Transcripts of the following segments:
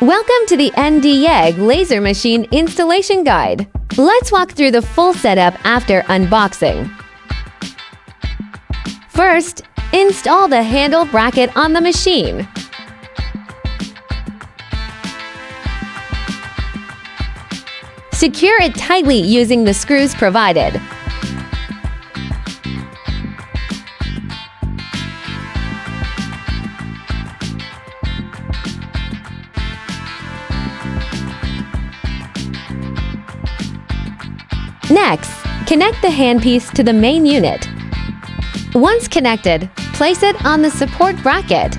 Welcome to the ND YAG Laser Machine installation guide. Let's walk through the full setup after unboxing. First, install the handle bracket on the machine. Secure it tightly using the screws provided. Next, connect the handpiece to the main unit. Once connected, place it on the support bracket.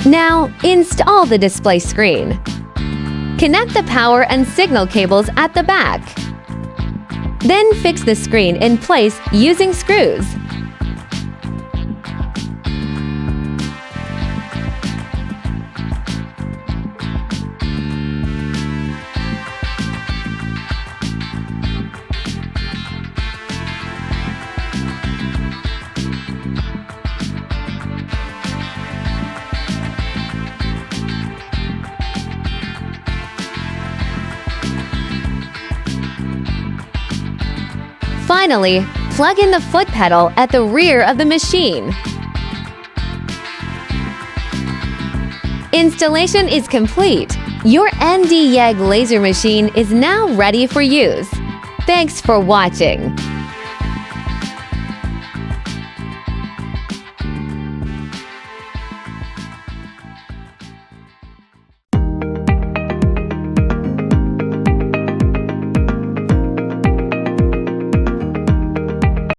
Now, install the display screen. Connect the power and signal cables at the back. Then fix the screen in place using screws. Finally, plug in the foot pedal at the rear of the machine. Installation is complete. Your ND YAG laser machine is now ready for use. Thanks for watching.